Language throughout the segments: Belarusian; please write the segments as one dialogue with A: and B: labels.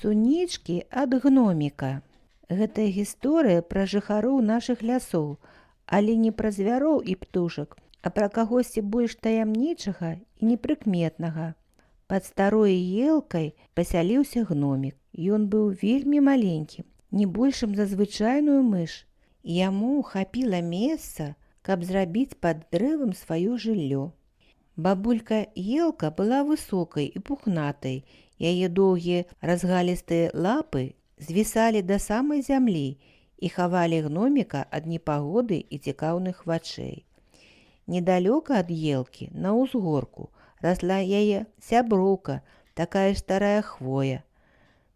A: Сунічкі ад гноміка. Гэтая гісторыя пра жыхароў нашых лясоў, але не пра звяроў і птушак, а пра кагосьці больш таямнічага і непрыкметнага. Пад старой елкай пасяліўся гномік. Ён быў вельмі маленькім, не большым за звычайную мыш. Яму хапіла месца, каб зрабіць пад дрэвам сваё жыллё. Бабулька елка была высокай і пухнатай. Яе доўгія разгалістыя лапы звісалі да самай зямлі і хавалі гноміка ад непагоды і цікаўных вачэй. Недалёка ад елкі, на ўзгорку, расла яе сяброўка, такая ж старая хвоя.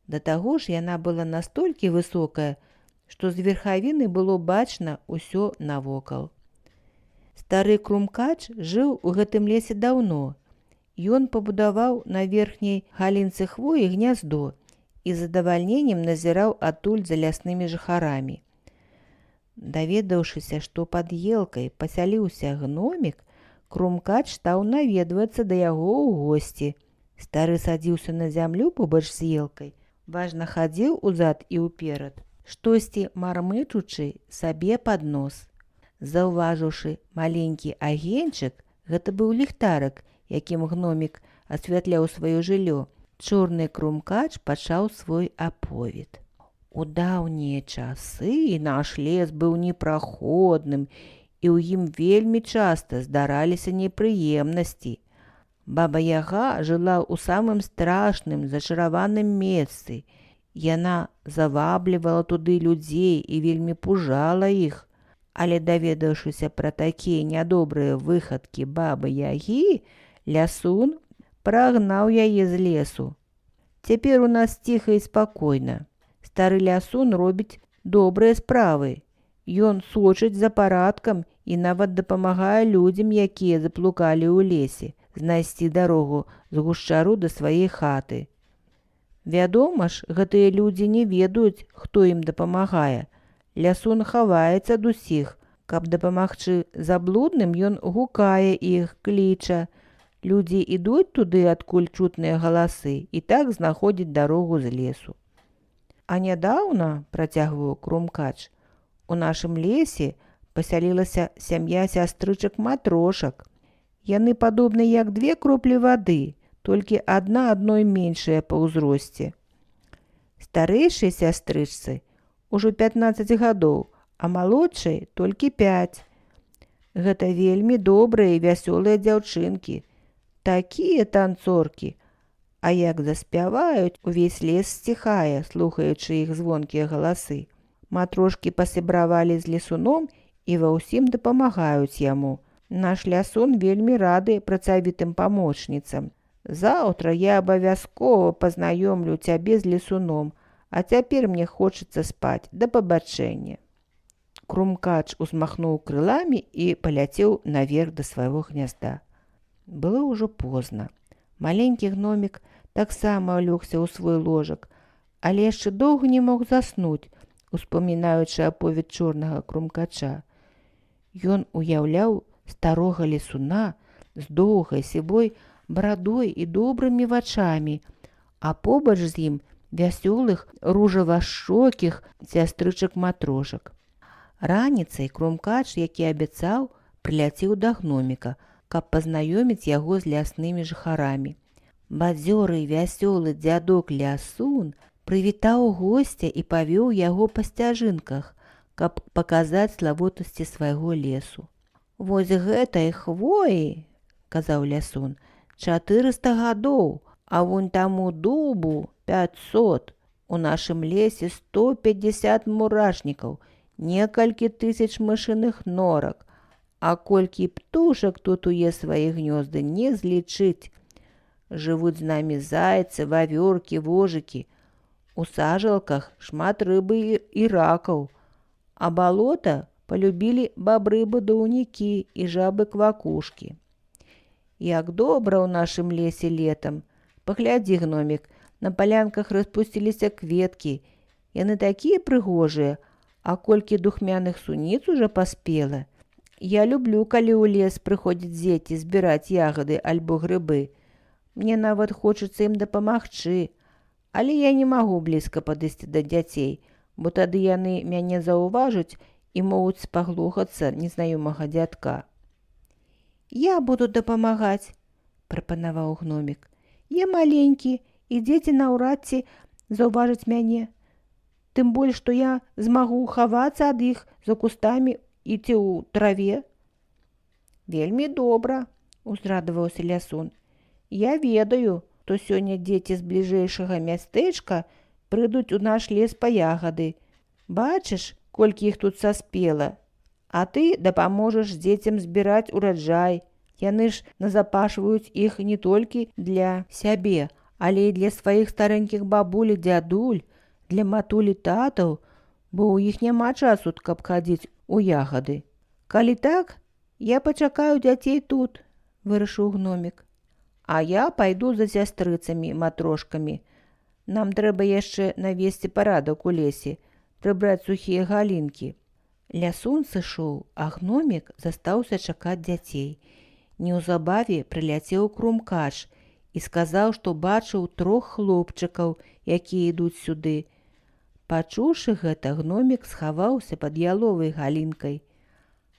A: Да таго ж яна была настолькі высокая, што з верхавіны было бачна ўсё навокал. Стары крумкач жыў у гэтым лесе даўно. Ён пабудаваў на верхняй галінцы хвоі гняздо і з задавальненнем назіраў адтуль за ляснымі жыхарамі. Даведаўшыся, што пад елкай пасяліўся гномік, крумкач стаў наведвацца да яго ў госці. Стары садзіўся на зямлю побач з елкай, важна хадзіў узад і ўперад, штосьці мармычучы сабе пад нос. Заўважыўшы маленькі агеньчык, гэта быў ліхтарык, якім гномік асвятляў сваё жыллё, чорны крумкач пачаў свой аповед. У даўнія часы наш лес быў непраходным, і ў ім вельмі часта здараліся непрыемнасці. Баба-яга жыла ў самым страшным, зачараваным месцы. Яна заваблівала туды людзей і вельмі пужала іх. Але даведаўшыся пра такія нядобрыя выхадкі бабы-ягі, лясун прагнаў яе з лесу. Цяпер у нас ціха і спакойна. Стары лясун робіць добрыя справы. Ён сочыць за парадкам і нават дапамагае людзям, якія заплукалі ў лесе, знайсці дарогу з гушчару да сваёй хаты. Вядома ж, гэтыя людзі не ведаюць, хто ім дапамагае. Лясун хаваецца ад усіх. Каб дапамагчы заблудным, ён гукае іх, кліча. Людзі ідуць туды, адкуль чутныя галасы, і так знаходзяць дарогу з лесу. А нядаўна, працягваў крумкач, у нашым лесе пасялілася сям'я сястрычак-матрошак. Яны падобны як две кроплі вады, толькі адна адной меншая па ўзросце. Старэйшай сястрычцы ўжо 15 гадоў, а малодшай толькі 5. Гэта вельмі добрыя і вясёлыя дзяўчынкі, такія танцоркі, а як заспяваюць, увесь лес сціхае, слухаючы іх звонкія галасы. Матрошкі пасябравалі з лесуном і ва ўсім дапамагаюць яму. Наш лясун вельмі рады працавітым памочніцам. Заўтра я абавязкова пазнаёмлю цябе з лесуном, а цяпер мне хочацца спаць, да пабачэння. Крумкач узмахнуў крыламі і паляцеў наверх да свайго гнязда. Было ўжо позна. Маленькі гномік таксама лёгся ў свой ложак, але яшчэ доўга не мог заснуць, успамінаючы аповед чорнага крумкача. Ён уяўляў старога лесуна з доўгай сівой брадой і добрымі вачамі, а побач з ім вясёлых ружавашчокіх сястрычак-матрошак. Раніцай крумкач, які абяцаў, прыляцеў да гноміка, каб пазнаёміць яго з ляснымі жыхарамі. Бадзёры вясёлы дзядок лясун прывітаў госця і павёў яго па сцяжынках, каб паказаць славутасці свайго лесу. «Вось гэтай хвоі, — казаў лясун, — 400 гадоў, а вунь таму дубу 500. У нашым лесе 150 мурашнікаў, некалькі тысяч мышыных норак, а колькі птушак тут уе свае гнёзды не злічыць. Жывуць з намі зайцы, вавёркі, вожыкі. У сажалках шмат рыбы і ракаў, а балота полюбілі бабры-будаўнікі і жабы-квакушкі. Як добра ў нашым лесе летам. Паглядзі, гномік, на палянках распусціліся кветкі. Яны такія прыгожыя, а колькі духмяных суніц ужо паспела. Я люблю, калі ў лес прыходзяць дзеці збіраць ягады альбо грыбы. Мне нават хочацца ім дапамагчы, Але я не магу блізка падысці да дзяцей, бо тады яны мяне заўважаць і могуць спаглухацца незнаёмага дзядка. «Я буду дапамагаць», – прапанаваў гномік. «Я маленькі, і дзеці наўрад ці заўважаць мяне. Тым больш, што я змагу хавацца ад іх за кустамі і ці ў траве». «Вельмі добра», – узрадаваўся лясун. «Я ведаю, што сёння дзеці з бліжэйшага мястэчка прыйдуць у наш лес па ягады. Бачыш, колькі іх тут саспела. А ты дапаможаш дзецям збіраць ураджай. Яны ж назапашваюць іх не толькі для сябе, але і для сваіх старэнькіх бабуль і дзядуль, для матуль і татаў, бо ў іх няма часу, каб хадзіць у ягады. Калі так, я пачакаю дзяцей тут», – вырашыў гномік. «А я пайду за сястрыцамі, матрошкамі. Нам трэба яшчэ навесці парадак у лесе, прыбраць сухія галінкі». Лясун сышоў, а гномік застаўся чакаць дзяцей. Неўзабаве прыляцеў крумкач і сказаў, што бачыў 3 хлопчыкаў, якія ідуць сюды. Пачуўшы гэта, гномік схаваўся пад яловай галінкай.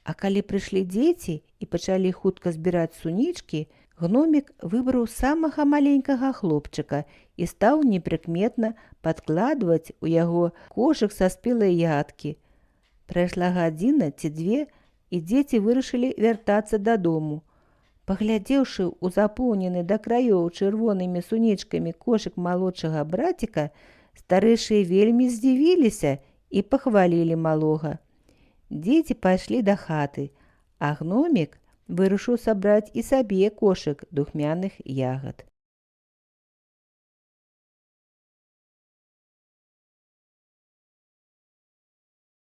A: А калі прыйшлі дзеці і пачалі хутка збіраць сунічкі, гномік выбраў самага маленькага хлопчыка і стаў непрыкметна падкладваць у яго кошык са спелай ягадкі. Прайшла гадзіна ці 2, і дзеці вырашылі вяртацца дадому. Паглядзеўшы ў запоўнены да краёў чырвонымі сунічкамі кошык малодшага браціка, старэйшыя вельмі здзівіліся і пахвалілі малога. Дзеці пайшлі да хаты, а гномік вырашыў сабраць і сабе кошык духмяных ягад.